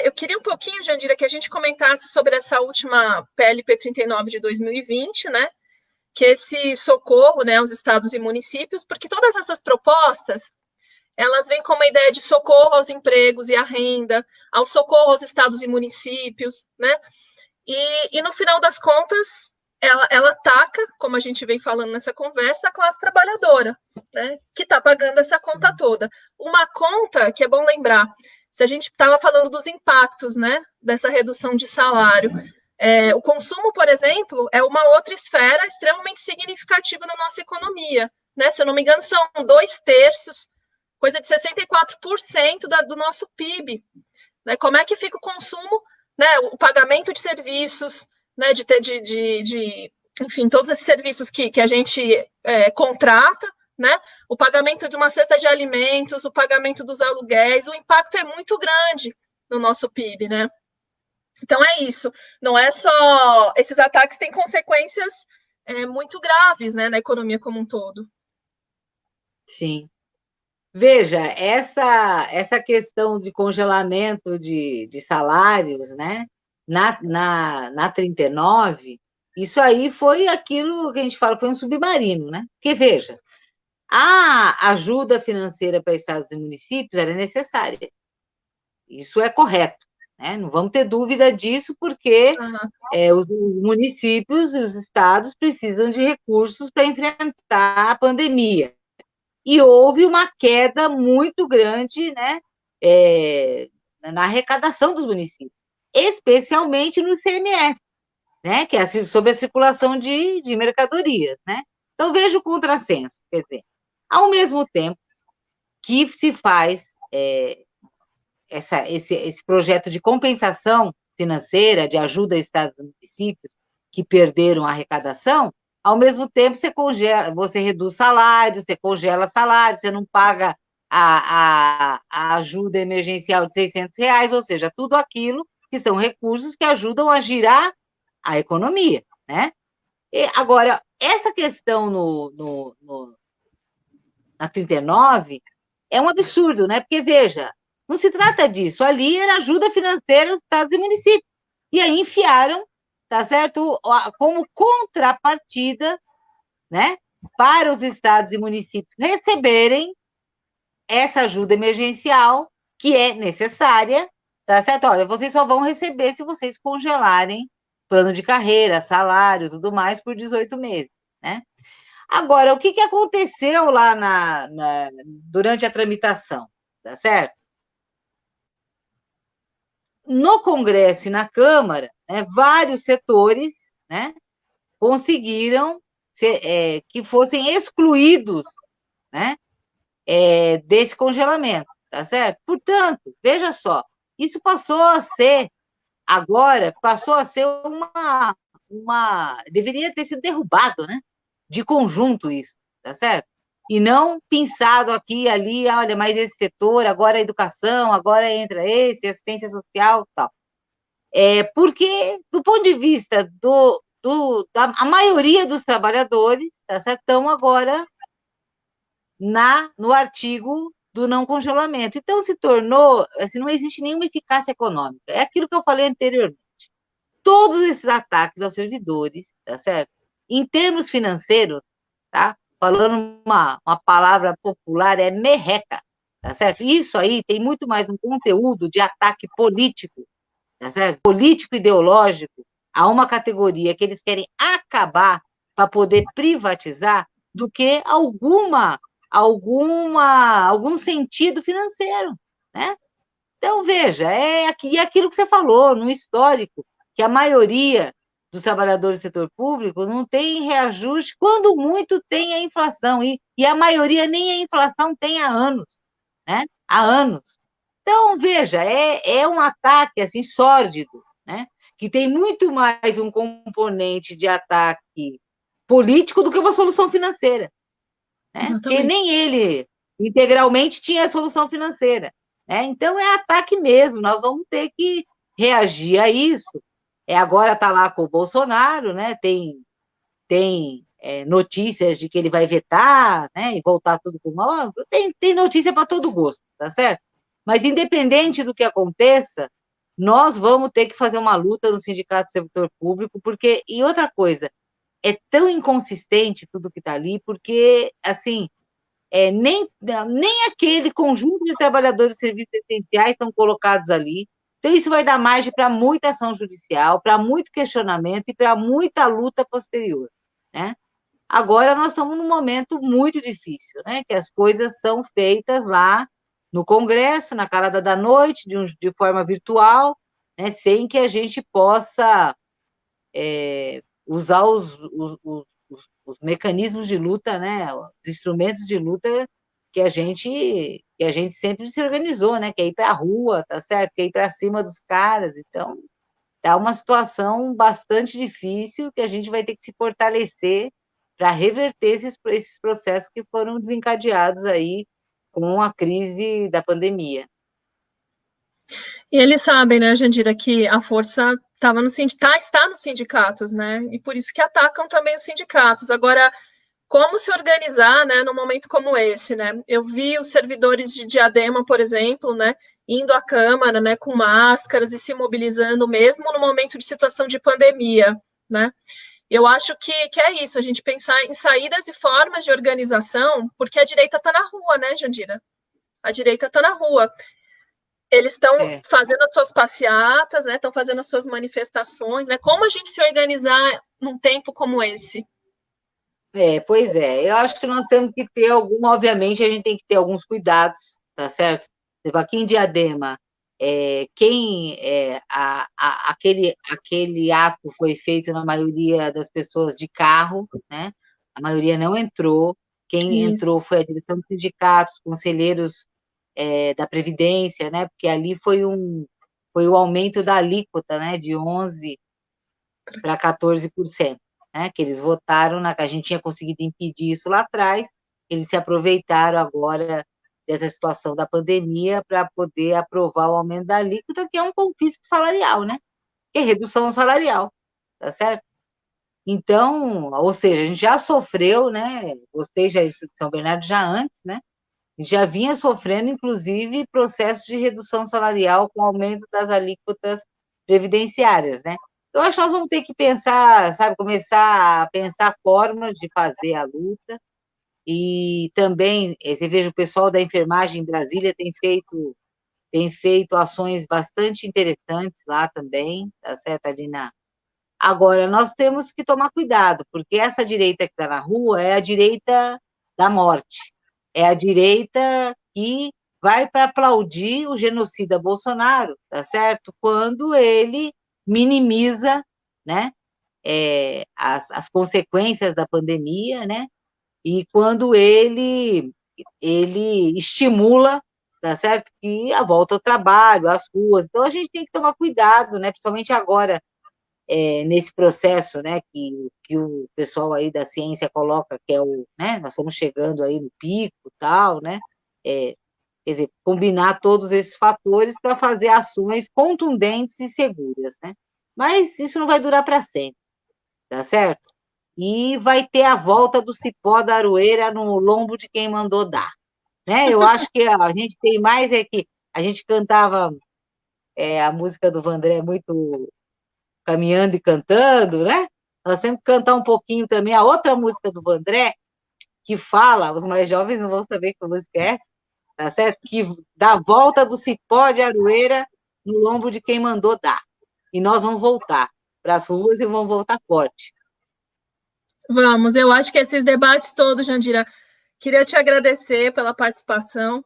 Eu queria um pouquinho, Jandira, que a gente comentasse sobre essa última PLP 39 de 2020, né, que esse socorro, né, aos estados e municípios, porque todas essas propostas, elas vêm com uma ideia de socorro aos empregos e à renda, ao socorro aos estados e municípios, né? E no final das contas, ela ataca, como a gente vem falando nessa conversa, a classe trabalhadora, né? Que está pagando essa conta toda. Uma conta que é bom lembrar, se a gente estava falando dos impactos, né? Dessa redução de salário. O consumo, por exemplo, é uma outra esfera extremamente significativa na nossa economia. Né? Se eu não me engano, são 2/3, coisa de 64% do nosso PIB. Né? Como é que fica o consumo, né? O pagamento de serviços, né? Enfim, todos esses serviços que a gente contrata, né? O pagamento de uma cesta de alimentos, o pagamento dos aluguéis, o impacto é muito grande no nosso PIB, né? Então é isso. Não é só esses ataques têm consequências muito graves, né, na economia como um todo. Sim. Veja, essa questão de congelamento de salários, né, na 39, isso aí foi aquilo que a gente fala, foi um submarino, né? Porque, veja, a ajuda financeira para estados e municípios era necessária. Isso é correto, né? Não vamos ter dúvida disso, porque os municípios e os estados precisam de recursos para enfrentar a pandemia. E houve uma queda muito grande, né, na arrecadação dos municípios, especialmente no ICMS, né, que é sobre a circulação de mercadorias, né? Então, veja o contrassenso, quer dizer, ao mesmo tempo que se faz esse projeto de compensação financeira, de ajuda a estados e municípios que perderam a arrecadação, ao mesmo tempo você reduz salário, você congela salário, você não paga a ajuda emergencial de R$ 600, ou seja, tudo aquilo que são recursos que ajudam a girar a economia, né? Agora, essa questão na 39 é um absurdo, né? Porque, veja, não se trata disso. Ali era ajuda financeira aos estados e municípios. E aí enfiaram, tá certo? Como contrapartida, né? Para os estados e municípios receberem essa ajuda emergencial, que é necessária, tá certo? Olha, vocês só vão receber se vocês congelarem plano de carreira, salário, tudo mais, por 18 meses, né? Agora, o que aconteceu lá durante a tramitação, tá certo? No Congresso e na Câmara, né, vários setores, né, conseguiram que fossem excluídos, né, desse congelamento, tá certo? Portanto, veja só, isso passou a ser deveria ter sido derrubado, né, de conjunto isso, tá certo? E não pensado aqui e ali, olha, mas esse setor, agora a educação, agora entra esse, assistência social e tal. Porque, do ponto de vista a maioria dos trabalhadores, tá certo? Estão agora no artigo do não congelamento. Então, se tornou, assim, não existe nenhuma eficácia econômica. É aquilo que eu falei anteriormente. Todos esses ataques aos servidores, tá certo? Em termos financeiros, tá? Falando uma palavra popular, é merreca, tá certo? Isso aí tem muito mais um conteúdo de ataque político, tá certo? Político ideológico a uma categoria que eles querem acabar para poder privatizar do que algum sentido financeiro, né? Então, veja, é aquilo que você falou, no histórico, que a maioria dos trabalhadores do setor público não tem reajuste, quando muito tem a inflação, e a maioria nem a inflação tem há anos, né? Há anos. Então, veja, é um ataque assim sórdido, né? Que tem muito mais um componente de ataque político do que uma solução financeira, né? Porque Exatamente. nem ele integralmente tinha a solução financeira, né? Então é ataque mesmo, nós vamos ter que reagir a isso. Agora está lá com o Bolsonaro, né? Tem notícias de que ele vai vetar, né? E voltar tudo com mal. Tem notícia para todo gosto, tá certo? Mas independente do que aconteça, nós vamos ter que fazer uma luta no sindicato do servidor público, porque, e outra coisa, é tão inconsistente tudo que está ali, porque, assim, nem aquele conjunto de trabalhadores de serviços essenciais estão colocados ali. Então, isso vai dar margem para muita ação judicial, para muito questionamento e para muita luta posterior, né? Agora, nós estamos num momento muito difícil, né? Que as coisas são feitas lá no Congresso, na calada da noite, de forma virtual, né? Sem que a gente possa usar os mecanismos de luta, né, os instrumentos de luta que a gente sempre se organizou, né, que é ir para a rua, tá certo? Que é ir para cima dos caras. Então, tá uma situação bastante difícil que a gente vai ter que se fortalecer para reverter esses processos que foram desencadeados aí com a crise da pandemia. E eles sabem, né, Jandira, que a força estava no está nos sindicatos, né? E por isso que atacam também os sindicatos. Agora, como se organizar, né, num momento como esse, né? Eu vi os servidores de Diadema, por exemplo, né, indo à Câmara, né, com máscaras e se mobilizando mesmo no momento de situação de pandemia, né? Eu acho que é isso, a gente pensar em saídas e formas de organização, porque a direita está na rua, né, Jandira? A direita está na rua. Eles estão É. fazendo as suas passeatas, né? Estão fazendo as suas manifestações, né? Como a gente se organizar num tempo como esse? Pois é, eu acho que nós temos que ter obviamente, a gente tem que ter alguns cuidados, tá certo? Tipo, aqui em Diadema, aquele ato foi feito na maioria das pessoas de carro, né? A maioria não entrou, quem Isso. entrou foi a direção dos sindicatos, conselheiros da Previdência, né? Porque ali foi o aumento da alíquota, né? De 11% para 14%, né? Que eles votaram, que a gente tinha conseguido impedir isso lá atrás, eles se aproveitaram agora dessa situação da pandemia para poder aprovar o aumento da alíquota, que é um confisco salarial, né? Que é redução salarial, tá certo? Então, ou seja, a gente já sofreu, né? Vocês já, São Bernardo já antes, né? Já vinha sofrendo, inclusive, processos de redução salarial com aumento das alíquotas previdenciárias, né? Eu acho que nós vamos ter que pensar, sabe, começar a pensar formas de fazer a luta, e também, você veja, o pessoal da enfermagem em Brasília tem feito ações bastante interessantes lá também, tá certo? Agora, nós temos que tomar cuidado, porque essa direita que está na rua é a direita da morte, é a direita que vai para aplaudir o genocida Bolsonaro, tá certo? Quando ele minimiza, né, as consequências da pandemia, né? E quando ele estimula, tá certo? Que a volta ao trabalho, às ruas. Então, a gente tem que tomar cuidado, né? Principalmente agora, nesse processo, né, que o pessoal aí da ciência coloca, que é né, nós estamos chegando aí no pico, tal, né, quer dizer, combinar todos esses fatores para fazer ações contundentes e seguras, né, mas isso não vai durar para sempre, tá certo? e vai ter a volta do cipó da aroeira no lombo de quem mandou dar. Né? Eu acho que a gente tem mais é que a gente cantava a música do Vandré muito caminhando e cantando, né? Nós temos que cantar um pouquinho também a outra música do Vandré, que fala, os mais jovens não vão saber que música é essa, tá certo? Que dá a volta do cipó de aroeira no lombo de quem mandou dar. E nós vamos voltar para as ruas e vamos voltar forte. Vamos, eu acho que esses debates todos, Jandira, queria te agradecer pela participação.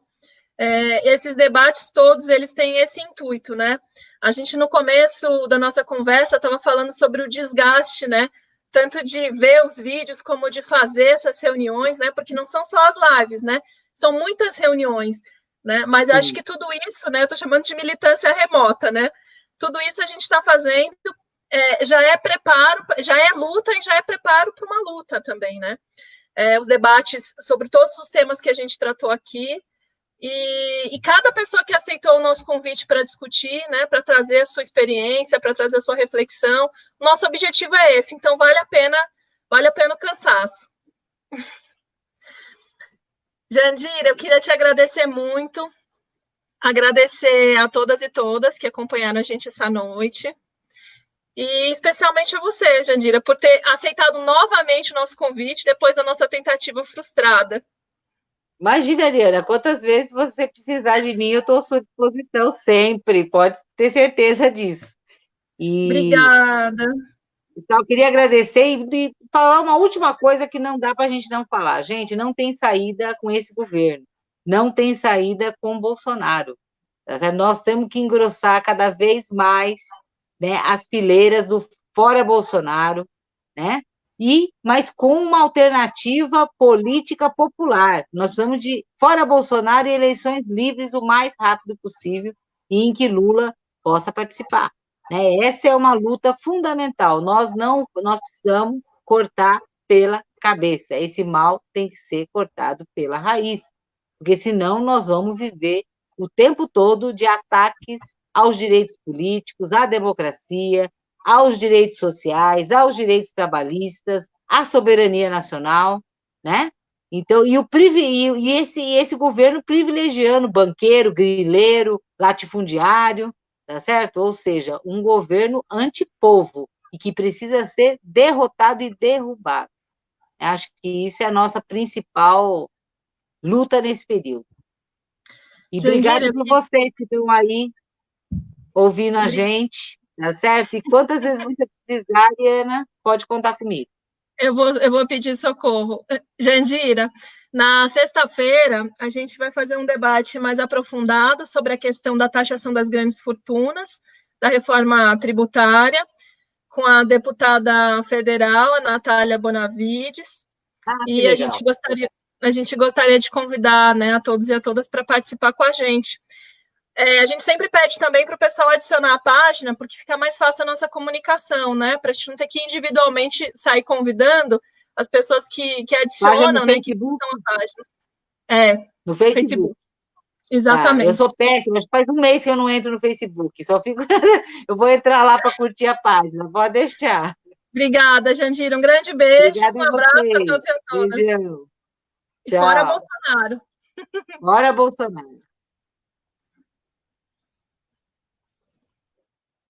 Esses debates todos, eles têm esse intuito, né? A gente, no começo da nossa conversa, estava falando sobre o desgaste, né? Tanto de ver os vídeos como de fazer essas reuniões, né? Porque não são só as lives, né? São muitas reuniões, né? Mas eu acho que tudo isso, né? Eu estou chamando de militância remota, né? Tudo isso a gente está fazendo já é preparo, já é luta e já é preparo para uma luta também, né? Os debates sobre todos os temas que a gente tratou aqui, e cada pessoa que aceitou o nosso convite para discutir, né, para trazer a sua experiência, para trazer a sua reflexão, nosso objetivo é esse, então vale a pena o cansaço. Jandira, eu queria te agradecer muito, agradecer a todas e todas que acompanharam a gente essa noite, e especialmente a você, Jandira, por ter aceitado novamente o nosso convite depois da nossa tentativa frustrada. Imagina, Ariana, quantas vezes você precisar de mim, eu estou à sua disposição sempre, pode ter certeza disso. Obrigada. Então, eu queria agradecer e falar uma última coisa que não dá para a gente não falar. Gente, não tem saída com esse governo, não tem saída com o Bolsonaro. Nós temos que engrossar cada vez mais, né, as fileiras do fora Bolsonaro, né? Mas com uma alternativa política popular. Nós precisamos de fora Bolsonaro e eleições livres o mais rápido possível e em que Lula possa participar. Né? Essa é uma luta fundamental. Nós precisamos cortar pela cabeça. Esse mal tem que ser cortado pela raiz, porque senão nós vamos viver o tempo todo de ataques aos direitos políticos, à democracia, aos direitos sociais, aos direitos trabalhistas, à soberania nacional, né? Então, esse governo privilegiando banqueiro, grileiro, latifundiário, tá certo? Ou seja, um governo antipovo e que precisa ser derrotado e derrubado. Eu acho que isso é a nossa principal luta nesse período. E obrigado por vocês que estão aí ouvindo a gente, tá certo? E quantas vezes você precisar, Ana, pode contar comigo. Eu vou pedir socorro. Jandira, na sexta-feira, a gente vai fazer um debate mais aprofundado sobre a questão da taxação das grandes fortunas, da reforma tributária, com a deputada federal, a Natália Bonavides, e a gente gostaria de convidar, né, a todos e a todas para participar com a gente. A gente sempre pede também para o pessoal adicionar a página, porque fica mais fácil a nossa comunicação, né? Para a gente não ter que individualmente sair convidando as pessoas que adicionam, né? Que estão a página. No Facebook. Exatamente. Eu sou péssima, faz um mês que eu não entro no Facebook, só fico. Eu vou entrar lá para curtir a página, pode deixar. Obrigada, Jandira. Um grande beijo, Obrigada um abraço a todos e a todas. Beijão. Tchau. Fora Bolsonaro. Fora Bolsonaro.